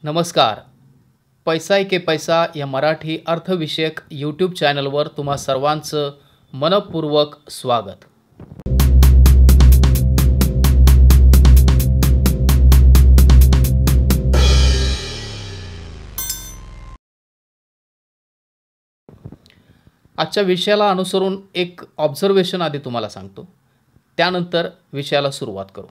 नमस्कार. पैसा के पैसा या मराठी अर्थविषयक यूट्यूब चॅनलवर तुम्हा सर्वांचं मनपूर्वक स्वागत. आजच्या विषयाला अनुसरून एक ऑब्झर्वेशन आधी तुम्हाला सांगतो, त्यानंतर विषयाला सुरुवात करू.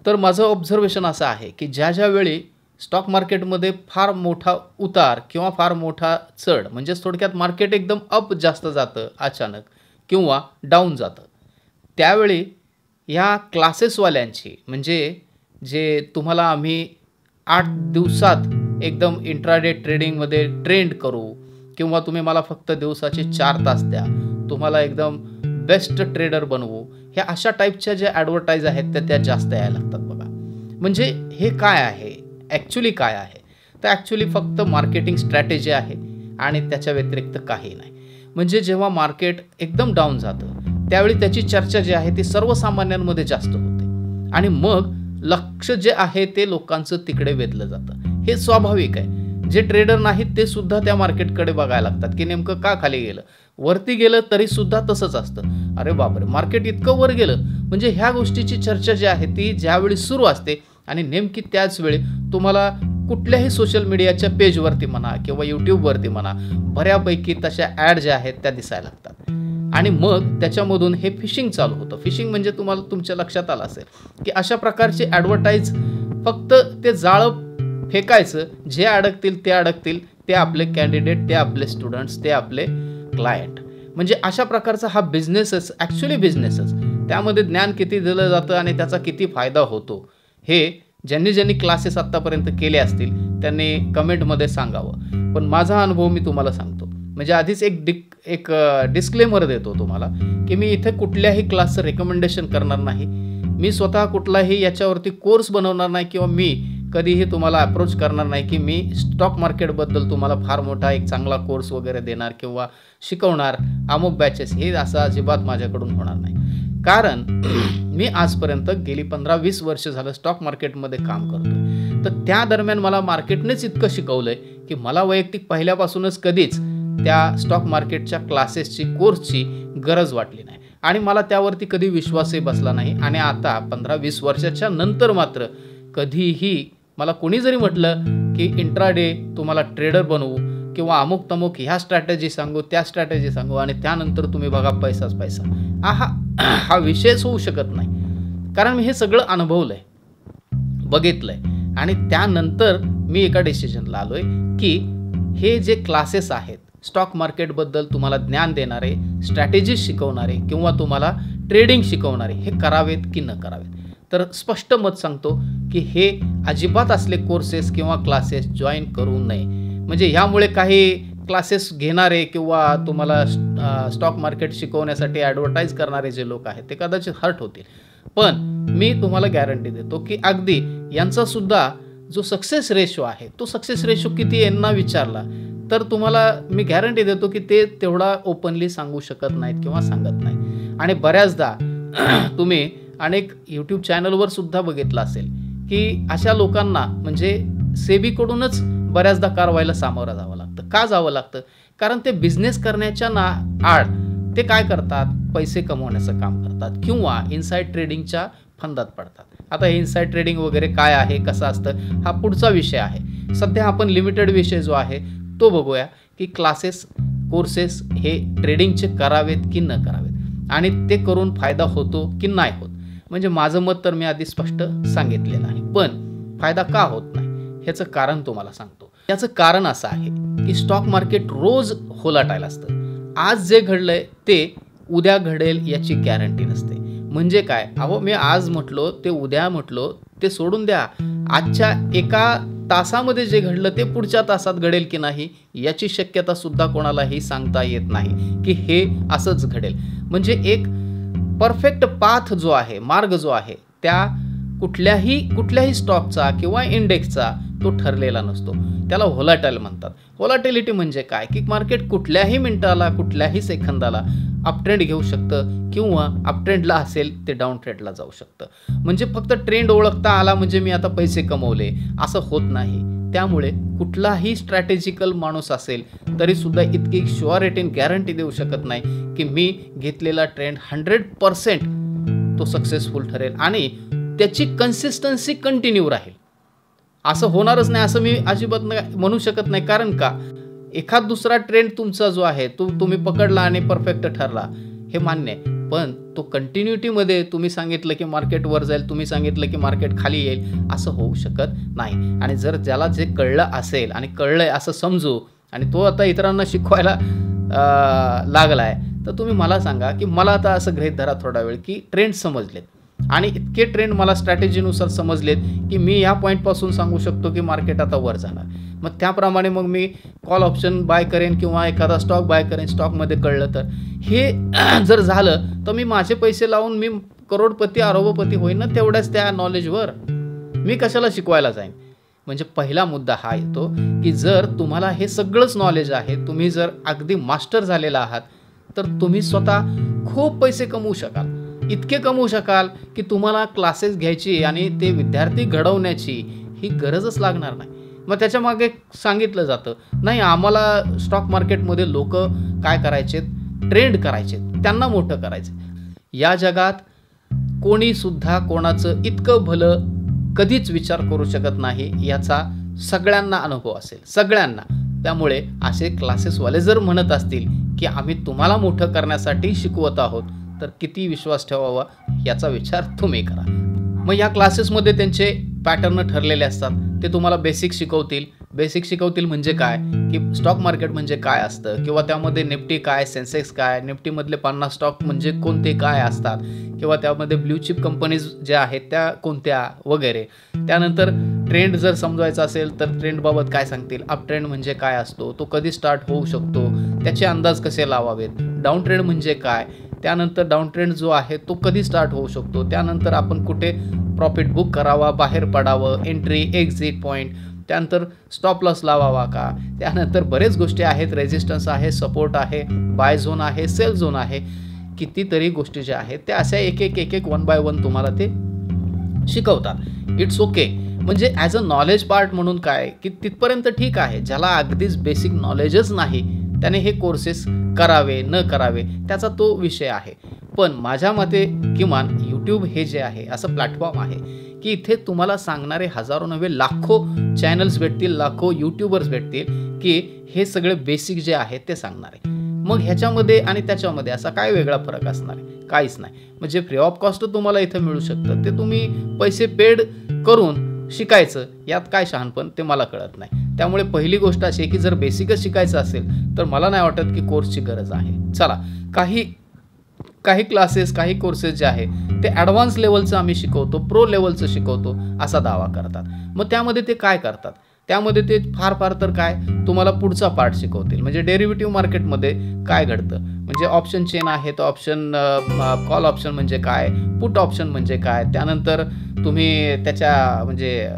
तर माझं ऑब्झर्वेशन असं आहे की ज्या वेळी स्टॉक मार्केटमध्ये फार मोठा उतार किंवा फार मोठा चढ, म्हणजे थोडक्यात मार्केट एकदम अप जास्त जातं अचानक किंवा डाऊन जातं, त्यावेळी ह्या क्लासेसवाल्यांची, म्हणजे जे तुम्हाला आम्ही 8 दिवसात एकदम इंट्राडे ट्रेडिंगमध्ये ट्रेंड करू किंवा तुम्ही मला फक्त दिवसाचे 4 तास द्या, तुम्हाला एकदम बेस्ट ट्रेडर बनवू, ह्या अशा टाईपच्या ज्या ॲडव्हर्टाईज आहेत त्या जास्त यायला लागतात बघा. म्हणजे हे काय आहे, ॲक्च्युली काय आहे? तर ॲक्च्युली फक्त मार्केटिंग स्ट्रॅटेजी आहे आणि त्याच्या व्यतिरिक्त काही नाही. म्हणजे जेव्हा मार्केट एकदम डाऊन जातं त्यावेळी त्याची चर्चा जी आहे ती सर्वसामान्यांमध्ये जास्त होते आणि मग लक्ष जे आहे ते लोकांचं तिकडे वेधलं जातं. हे स्वाभाविक आहे. जे ट्रेडर नाहीत ते सुद्धा त्या मार्केटकडे बघायला लागतात की नेमकं का खाली गेलं. वरती गेलं तरी सुद्धा तसंच असतं, अरे बापरे मार्केट इतकं वर गेलं. म्हणजे ह्या गोष्टीची चर्चा जी आहे ती ज्यावेळी सुरू असते आणि नेमकी त्याच वेळी तुम्हाला कुठल्याही सोशल मीडियाच्या पेजवरती म्हणा किंवा यूट्यूबवरती म्हणा बऱ्यापैकी तशा ॲड ज्या आहेत त्या दिसायला लागतात आणि मग त्याच्यामधून हे फिशिंग चालू होतं. फिशिंग म्हणजे तुम्हाला तुमच्या लक्षात आलं असेल की अशा प्रकारचे ॲडव्हर्टाईज फक्त ते जाळं फेकायचं, जे अडकतील ते आपले कॅन्डिडेट, ते आपले स्टुडंट्स, ते आपले क्लायंट. म्हणजे अशा प्रकारचा हा बिझनेसच, ॲक्च्युली बिझनेसच. त्यामध्ये ज्ञान किती दिलं जातं आणि त्याचा किती फायदा होतो हे ज्यांनी क्लासेस आत्तापर्यंत केले असतील त्यांनी कमेंटमध्ये सांगावं. पण माझा अनुभव मी तुम्हाला सांगतो. म्हणजे आधीच एक डिस्क्लेमर देतो तुम्हाला की मी इथे कुठल्याही क्लासचं रेकमेंडेशन करणार नाही. मी स्वतः कुठलाही याच्यावरती कोर्स बनवणार नाही किंवा मी कधीही तुम्हाला अप्रोच करणार नाही की मी स्टॉक मार्केटबद्दल तुम्हाला फार मोठा एक चांगला कोर्स वगैरे देणार किंवा शिकवणार, अमुक बॅचेस, हे असं अजिबात माझ्याकडून होणार नाही. कारण मी आजपर्यंत गेली 15-20 वर्ष झालं स्टॉक मार्केटमध्ये काम करतोय. तर त्या दरम्यान मला मार्केटनेच इतकं शिकवलंय की मला वैयक्तिक पहिल्यापासूनच कधीच त्या स्टॉक मार्केटच्या क्लासेसची, कोर्सची गरज वाटली नाही आणि मला त्यावरती कधी विश्वासही बसला नाही. आणि आता 15-20 वर्षाच्या नंतर मात्र कधीही मला कोणी जरी म्हटलं की इंट्राडे तुम्हाला ट्रेडर बनवू किंवा अमुक तमुक ह्या स्ट्रॅटेजी सांगू, त्या स्ट्रॅटेजी सांगू आणि त्यानंतर तुम्ही बघा पैसाच पैसा, हा विषयच होऊ शकत नाही. कारण मी हे सगळं अनुभवलंय, बघितलंय आणि त्यानंतर मी एका डिसिजनला आलोय की हे जे क्लासेस आहेत स्टॉक मार्केटबद्दल तुम्हाला ज्ञान देणारे, स्ट्रॅटेजी शिकवणारे किंवा तुम्हाला ट्रेडिंग शिकवणारे, हे करावेत की न करावेत. तर स्पष्ट मत सांगतो की हे अजिबात असले कोर्सेस किंवा क्लासेस जॉईन करू नये. म्हणजे ह्यामुळे काही क्लासेस घेणारे किंवा तुम्हाला स्टॉक मार्केट शिकवण्यासाठी ॲडव्हर्टाईज करणारे जे लोक आहेत ते कदाचित हर्ट होतील. पण मी तुम्हाला गॅरंटी देतो की अगदी यांचासुद्धा जो सक्सेस रेशो आहे तो सक्सेस रेशो किती यांना विचारला तर तुम्हाला मी गॅरंटी देतो की ते तेवढा ओपनली सांगू शकत नाहीत किंवा सांगत नाही. आणि बऱ्याचदा तुम्ही अनेक यूट्यूब चॅनलवर सुद्धा बघितलं असेल की अशा लोकांना म्हणजे सेबीकडूनच बऱ्याचदा कारवाईला सामोरं जावं लागतं. का जावं लागतं? कारण ते बिझनेस करण्याच्या आड ते काय करतात, पैसे कमवण्याचं काम करतात किंवा इनसाईड ट्रेडिंगच्या फंदात पडतात. आता हे इनसाईड ट्रेडिंग वगैरे काय आहे, कसं असतं, हा पुढचा विषय आहे. सध्या आपण लिमिटेड विषय जो आहे तो बघूया की क्लासेस, कोर्सेस हे ट्रेडिंगचे करावेत की न करावेत आणि ते करून फायदा होतो की नाही होत. म्हणजे माझं मत तर मी आधी स्पष्ट सांगितलेलं आहे. पण फायदा का होत नाही ह्याचं कारण तुम्हाला सांगतो. याचं कारण असं आहे की स्टॉक मार्केट रोज होलाटाईल असतं. आज जे घडलंय ते उद्या घडेल याची गॅरंटी नसते. म्हणजे काय, मी आज म्हटलो ते उद्या म्हटलो ते सोडून द्या. आजच्या एका तासामध्ये जे घडलं ते पुढच्या तासात घडेल की नाही याची शक्यता सुद्धा कोणालाही सांगता येत नाही की हे असंच घडेल. म्हणजे एक परफेक्ट पाथ जो आहे, मार्ग जो आहे, त्या कुठल्याही स्टॉकचा किंवा इंडेक्सचा तो ठरलेला नसतो. त्याला व्होलाटाईल म्हणतात. व्होलाटिलिटी म्हणजे काय, की मार्केट कुठल्याही मिनिटाला, कुठल्याही सेकंदाला अपट्रेंड घेऊ शकतं किंवा अपट्रेंडला असेल ते डाऊन ट्रेंडला जाऊ शकतं. म्हणजे फक्त ट्रेंड ओळखता आला म्हणजे मी आता पैसे कमवले असं होत नाही. त्यामुळे कुठलाही स्ट्रॅटेजिकल माणूस असेल तरीसुद्धा इतकी शुअरिटी गॅरंटी देऊ शकत नाही की मी घेतलेला ट्रेंड 100% तो सक्सेसफुल ठरेल आणि त्याची कन्सिस्टन्सी कंटिन्यू राहील. असं होणारच नाही असं मी अजिबात म्हणू शकत नाही. कारण का, एखाद दुसरा ट्रेंड तुमचा जो आहे तो तुम्ही पकडला आणि परफेक्ट ठरला हे मान्य आहे, पण तो कंटिन्युटीमध्ये तुम्ही सांगितलं की मार्केट वर जाईल, तुम्ही सांगितलं की मार्केट खाली येईल, असं होऊ शकत नाही. आणि जर ज्याला जे कळलं असेल आणि कळलंय असं समजू आणि तो आता इतरांना शिकवायला लागलाय, तर तुम्ही मला सांगा की मला आता असं गृहीत धरा थोडा वेळ की ट्रेंड समजलेत आणि इतके ट्रेंड मला स्ट्रॅटेजीनुसार समजलेत की मी या पॉईंटपासून सांगू शकतो की मार्केट आता वर जाणार. मग त्याप्रमाणे मग मी कॉल ऑप्शन बाय करेन किंवा एखादा स्टॉक बाय करेन. स्टॉकमध्ये कळलं तर हे जर झालं तर मी माझे पैसे लावून मी करोडपती अरबपती होईन ना तेवढ्याच त्या नॉलेजवर. मी कशाला शिकवायला जाईन. म्हणजे पहिला मुद्दा हा येतो की जर तुम्हाला हे सगळंच नॉलेज आहे, तुम्ही जर अगदी मास्टर झालेला आहात, तर तुम्ही स्वतः खूप पैसे कमवू शकाल. इतके कमवू शकाल की तुम्हाला क्लासेस घ्यायची आणि ते विद्यार्थी घडवण्याची ही गरजच लागणार नाही. मग त्याच्यामागे सांगितलं जातं नाही आम्हाला स्टॉक मार्केटमध्ये लोक काय करायचे, ट्रेंड करायचे, त्यांना मोठं करायचे. या जगात कोणीसुद्धा कोणाचं इतकं भलं कधीच विचार करू शकत नाही याचा सगळ्यांना अनुभव असेल, सगळ्यांना. त्यामुळे असे क्लासेसवाले जर म्हणत असतील की आम्ही तुम्हाला मोठं करण्यासाठी शिकवत आहोत, तर किती विश्वास ठेवावा याचा विचार तुम्ही करा. मग या क्लासेसमध्ये त्यांचे पॅटर्न ठरलेले असतात. ते तुम्हाला बेसिक शिकवतील म्हणजे काय, की स्टॉक मार्केट म्हणजे काय असतं किंवा त्यामध्ये निफ्टी काय, सेन्सेक्स काय, निफ्टीमधले 50 स्टॉक म्हणजे कोणते काय असतात किंवा त्यामध्ये ब्ल्यू चिप कंपनीज ज्या आहेत त्या कोणत्या वगैरे. त्यानंतर ट्रेंड जर समजायचा असेल तर ट्रेंडबाबत काय सांगतील, अप ट्रेंड म्हणजे काय असतो, तो कधी स्टार्ट होऊ शकतो, त्याचे अंदाज कसे लावावेत, डाऊन ट्रेंड म्हणजे काय, त्यानंतर डाऊन ट्रेंड जो आहे तो कधी स्टार्ट होऊ शकतो, त्यानंतर आपण कुठे प्रॉफिट बुक करावा, बाहेर पडावं, एंट्री एक्झिट पॉईंट, त्यानंतर स्टॉप लॉस लावावा का, त्यानंतर बरेच गोष्टी आहेत, रेजिस्टन्स आहे, सपोर्ट आहे, बाय झोन आहे, सेल झोन आहे, कितीतरी गोष्टी ज्या आहेत त्या अशा एक एक 1 बाय 1 तुम्हाला ते शिकवतात. It's okay. म्हणजे ॲज अ नॉलेज पार्ट म्हणून काय की तिथपर्यंत ठीक आहे. ज्याला अगदीच बेसिक नॉलेजच नाही त्याने हे कोर्सेस करावे न करावे त्याचा तो विषय आहे. पण माझ्या मते किमान यूट्यूब हे जे आहे असं प्लॅटफॉर्म आहे की इथे तुम्हाला सांगणारे हजारो नव्हे लाखो चॅनल्स भेटतील, लाखो यूट्यूबर्स भेटतील की हे सगळे बेसिक जे आहे ते सांगणारे. मग ह्याच्यामध्ये आणि त्याच्यामध्ये असा काय वेगळा फरक असणार आहे, काहीच नाही. म्हणजे फ्री ऑफ कॉस्ट तुम्हाला इथं मिळू शकतं, ते तुम्ही पैसे पेड करून शिकायचं यात काय शहाणपण ते मला कळत नाही. त्यामुळे पहिली गोष्ट अशी आहे की जर बेसिकच शिकायचं असेल तर मला नाही वाटत की कोर्सची गरज आहे. चला, काही क्लासेस, काही कोर्सेस जे आहे ते ॲडव्हान्स लेवलचं आम्ही शिकवतो, प्रो लेवलचं शिकवतो असा दावा करतात. मग त्यामध्ये ते काय करतात, त्यामध्ये ते फार तर काय तुम्हाला पुढचा पार्ट शिकवतील. म्हणजे डेरिव्हेटिव्ह मार्केटमध्ये काय घडतं, म्हणजे ऑप्शन चेन आहे तर ऑप्शन कॉल ऑप्शन म्हणजे काय, पुट ऑप्शन म्हणजे काय, त्यानंतर तुम्ही त्याच्या म्हणजे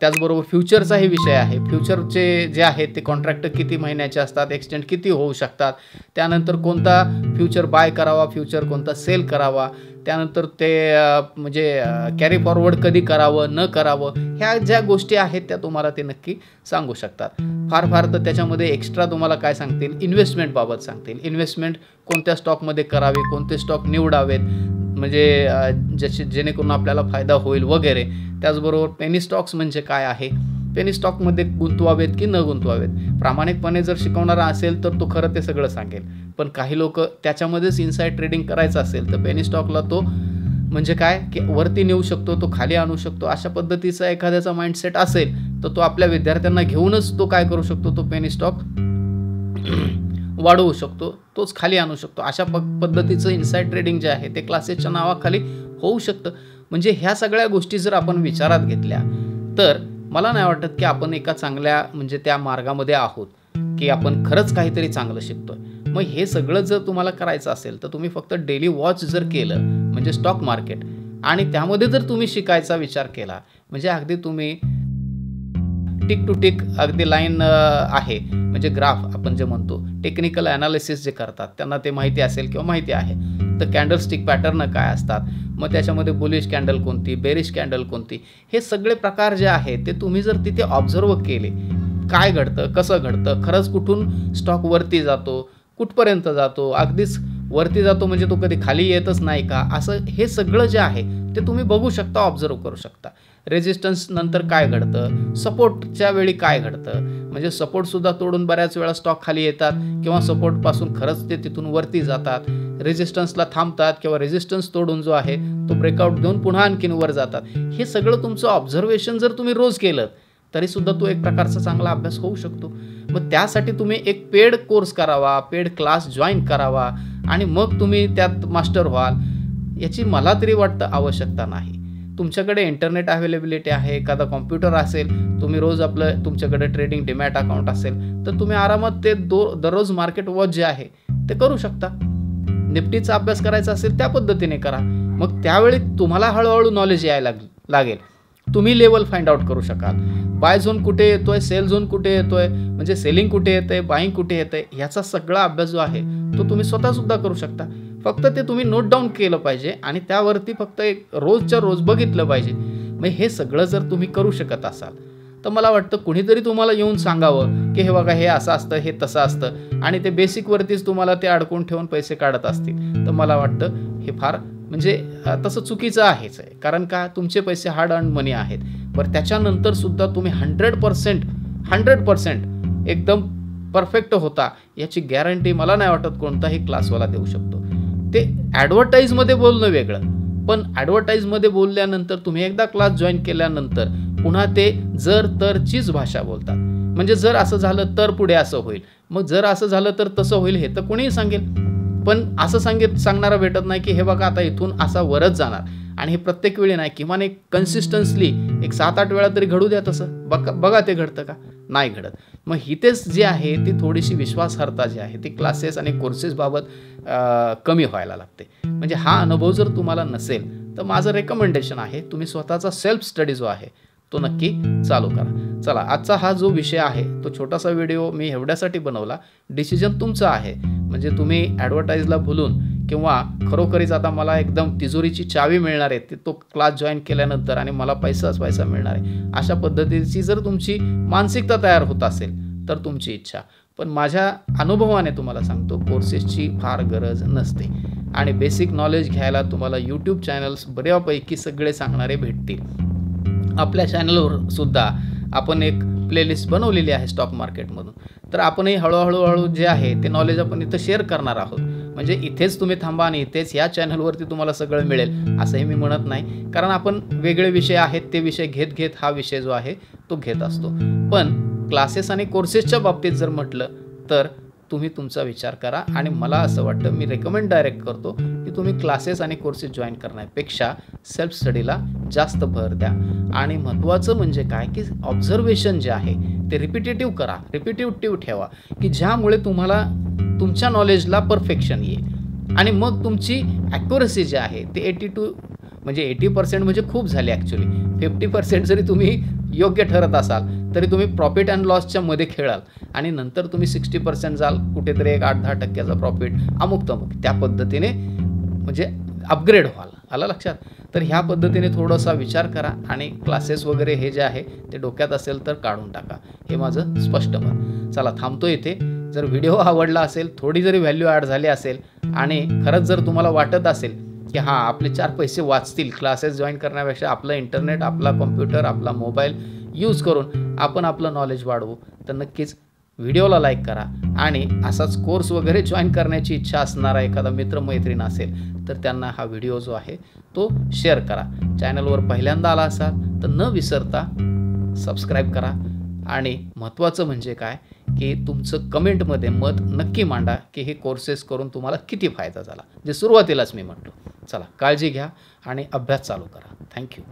त्याचबरोबर फ्युचरचाही विषय आहे. फ्युचरचे जे आहेत ते कॉन्ट्रॅक्ट किती महिन्याचे असतात, एक्सटेंड किती होऊ शकतात, त्यानंतर कोणता फ्युचर बाय करावा, फ्युचर कोणता सेल करावा, त्यानंतर ते म्हणजे कॅरी फॉरवर्ड कधी करावं न करावं, ह्या ज्या गोष्टी आहेत त्या तुम्हाला ते नक्की सांगू शकतात. फार तर त्याच्यामध्ये एक्स्ट्रा तुम्हाला काय सांगतील, इन्व्हेस्टमेंटबाबत सांगतील. इन्व्हेस्टमेंट कोणत्या स्टॉकमध्ये करावी, कोणते स्टॉक निवडावेत, म्हणजे जेणेकरून आपल्याला फायदा होईल वगैरे. त्याचबरोबर पेनी स्टॉक्स म्हणजे काय आहे, पेनी स्टॉकमध्ये गुंतवावेत की न गुंतवावेत. प्रामाणिकपणे जर शिकवणारा असेल तर तो खरं ते सगळं सांगेल. पण काही लोक त्याच्यामध्येच इनसाइड ट्रेडिंग करायचं असेल तर पेनी स्टॉकला तो म्हणजे काय की वरती नेऊ शकतो, तो खाली आणू शकतो, अशा पद्धतीचा एखाद्याचा माइंडसेट असेल तर तो आपल्या विद्यार्थ्यांना घेऊनच तो काय करू शकतो, तो पेनी स्टॉक वाढवू शकतो, तोच खाली आणू शकतो. अशा पद्धतीचं इनसाइड ट्रेडिंग जे आहे ते क्लासेसच्या नावाखाली होऊ शकतं. म्हणजे ह्या सगळ्या गोष्टी जर आपण विचारात घेतल्या तर मला नाही वाटत की आपण एका चांगल्या म्हणजे त्या मार्गामध्ये आहोत की आपण खरंच काहीतरी चांगलं शिकतोय. मग हे सगळं जर तुम्हाला करायचं असेल तर तुम्ही फक्त डेली वॉच जर केलं म्हणजे स्टॉक मार्केट आणि त्यामध्ये जर तुम्ही शिकायचा विचार केला म्हणजे अगदी तुम्ही टिक टू टिक अगदी लाईन आहे, म्हणजे ग्राफ आपण जे म्हणतो, टेक्निकल ॲनालिसिस जे करतात त्यांना ते माहिती असेल किंवा माहिती आहे. तर कॅन्डलस्टिक पॅटर्न काय असतात, मग त्याच्यामध्ये बुलिश कॅन्डल कोणती, बेरिश कॅन्डल कोणती, हे सगळे प्रकार जे आहेत ते तुम्ही जर तिथे ऑब्झर्व केले, काय घडतं, कसं घडतं, खरंच कुठून स्टॉक वरती जातो, कुठपर्यंत जातो, अगदीच वरती जातो म्हणजे तो कधी खाली येतच नाही का, असं हे सगळं जे आहे ते तुम्ही बघू शकता, ऑब्झर्व करू शकता. रेजिस्टन्स नंतर काय घडतं, सपोर्टच्या वेळी काय घडतं, म्हणजे सपोर्टसुद्धा तोडून बऱ्याच वेळा स्टॉक खाली येतात किंवा सपोर्टपासून खरंच ते तिथून वरती जातात, रेजिस्टन्सला थांबतात किंवा रेजिस्टन्स तोडून जो आहे तो ब्रेकआउट देऊन पुन्हा आणखीन वर जातात. हे सगळं तुमचं ऑब्झर्वेशन जर तुम्ही रोज केलं तरीसुद्धा तो एक प्रकारचा चांगला अभ्यास होऊ शकतो. मग त्यासाठी तुम्ही एक पेड कोर्स करावा, पेड क्लास जॉईन करावा आणि मग तुम्ही त्यात मास्टर व्हाल, याची मला तरी वाटतं आवश्यकता नाही. तुमच्याकडे इंटरनेट अवेलेबिलिटी आहे, एखादा कॉम्प्युटर असेल, तुम्ही रोज आपलं तुमच्याकडे ट्रेडिंग डिमॅट अकाउंट असेल तर तुम्ही आरामात ते दररोज मार्केट वॉच जे आहे ते करू शकता. निफ्टीचा अभ्यास करायचा असेल त्या पद्धतीने करा. मग त्यावेळी तुम्हाला हळूहळू नॉलेज यायला लागेल. तुम्ही लेवल फाइंड आउट करू शकाल. बाय झोन कुठे येतोय, सेल झोन कुठे येतोय, म्हणजे सेलिंग कुठे येतंय, बाईंग कुठे येतंय, ह्याचा सगळा अभ्यास जो आहे तो तुम्ही स्वतःसुद्धा करू शकता. फक्त ते तुम्ही नोट डाऊन केलं पाहिजे आणि त्यावरती फक्त एक रोजच्या रोज बघितलं पाहिजे. मग हे सगळं जर तुम्ही करू शकत असाल तर मला वाटतं कुणीतरी तुम्हाला येऊन सांगावं की हे बघा हे असं असतं, हे तसं असतं आणि ते बेसिकवरतीच तुम्हाला ते अडकून ठेवून पैसे काढत असतील तर मला वाटतं हे फार म्हणजे तसं चुकीचं आहेच आहे. कारण का, तुमचे पैसे हार्ड अर्न मनी आहेत. बरं, त्याच्यानंतर सुद्धा तुम्ही 100% एकदम परफेक्ट होता याची गॅरंटी मला नाही वाटत कोणताही क्लासवाला देऊ शकतो. ते ॲडव्हर्टाईजमध्ये बोलणं वेगळं, पण ॲडव्हर्टाईजमध्ये बोलल्यानंतर तुम्ही एकदा क्लास जॉईन केल्यानंतर पुन्हा ते जर तरचीच भाषा बोलतात. म्हणजे जर असं झालं तर पुढे असं होईल, मग जर असं झालं तर तसं होईल, हे तर कोणीही सांगेल. पण असं सांगणारा भेटत नाही की हे बघा आता इथून असा वरच जाणार आणि हे प्रत्येक वेळी नाही, किमान एक कन्सिस्टन्सली एक 7-8 वेळा तरी घडू द्या. तसं बघा ते घडतं का, नाही घडत. मग हितेच जी आहे ती थोडीशी विश्वासार्हता जी आहे ती क्लासेस आणि कोर्सेसबाबत कमी व्हायला लागते. म्हणजे हा अनुभव जर तुम्हाला नसेल तर माझं रेकमेंडेशन आहे तुम्ही स्वतःचा सेल्फ स्टडी जो आहे तो नक्की चालू करा. चला, आजचा हा जो विषय आहे तो छोटासा व्हिडिओ मी एवढ्यासाठी बनवला. डिसिजन तुमचा आहे, म्हणजे तुम्ही ॲडव्हर्टाईजला भुलून किंवा खरोखरीच आता मला एकदम तिजोरीची चावी मिळणार आहे तो क्लास जॉईन केल्यानंतर आणि मला पैसाच पैसा मिळणार आहे, अशा पद्धतीची जर तुमची मानसिकता तयार होत असेल तर तुमची इच्छा. पण माझ्या अनुभवाने तुम्हाला सांगतो कोर्सेसची फार गरज नसते आणि बेसिक नॉलेज घ्यायला तुम्हाला यूट्यूब चॅनल्स बऱ्यापैकी सगळे सांगणारे भेटतील. आपल्या चॅनलवर सुद्धा आपण एक प्लेलिस्ट बनवलेली आहे स्टॉक मार्केटमधून, तर आपणही हळूहळू जे आहे ते नॉलेज आपण इथं शेअर करणार आहोत. म्हणजे इथेच तुम्ही थांबा आणि इथेच या चॅनलवरती तुम्हाला सगळं मिळेल असंही मी म्हणत नाही, कारण आपण वेगळे विषय आहेत ते विषय घेत हा विषय जो आहे तो घेत असतो. पण क्लासेस आणि कोर्सेसच्या बाबतीत जर म्हटलं तर तुम्ही तुमचा विचार करा आणि मला असं वाटतं, मी रेकमेंड डायरेक्ट करतो की तुम्ही क्लासेस आणि कोर्सेस जॉईन करण्यापेक्षा सेल्फ स्टडीला जास्त भर द्या. आणि महत्त्वाचं म्हणजे काय की ऑब्झर्वेशन जे आहे ते रिपिटेटिव्ह ठेवा की ज्यामुळे तुम्हाला तुमच्या नॉलेजला परफेक्शन येईल आणि मग तुमची ॲक्युरसी जी आहे ते 80% म्हणजे खूप झाली ॲक्च्युली. 50% जरी तुम्ही योग्य ठरत असाल तरी तुम्ही प्रॉफिट अँड लॉसच्या मध्ये खेळाल आणि नंतर तुम्ही 60% जाल, कुठेतरी एक 8-10% प्रॉफिट अमुक त्या पद्धतीने म्हणजे अपग्रेड व्हाल. आलं लक्षात? तर ह्या पद्धतीने थोडासा विचार करा आणि क्लासेस वगैरे हे जे आहे ते डोक्यात असेल तर काढून टाका, हे माझं स्पष्ट मत. चला, थांबतो इथे. जर व्हिडिओ आवडला असेल, थोडी जरी व्हॅल्यू ॲड झाली असेल आणि खरंच जर तुम्हाला वाटत असेल की हां आपले 4 पैसे वाचतील क्लासेस जॉईन करण्यापेक्षा, आपलं इंटरनेट, आपला कॉम्प्युटर, आपला मोबाईल यूज करून आपण आपलं नॉलेज वाढवू, तर नक्कीच व्हिडिओला लाईक करा. आणि असाच कोर्स वगैरे जॉईन करण्याची इच्छा असणारा एखादा मित्रमैत्रीण असेल तर त्यांना हा व्हिडिओ जो आहे तो शेअर करा. चॅनलवर पहिल्यांदा आला असाल तर न विसरता सबस्क्राईब करा. आणि महत्त्वाचं म्हणजे काय की तुमचं कमेंटमध्ये मत नक्की मांडा की हे कोर्सेस करून तुम्हाला किती फायदा झाला, जे सुरुवातीलाच मी म्हटलो. चला, काळजी घ्या आणि अभ्यास चालू करा. थँक्यू.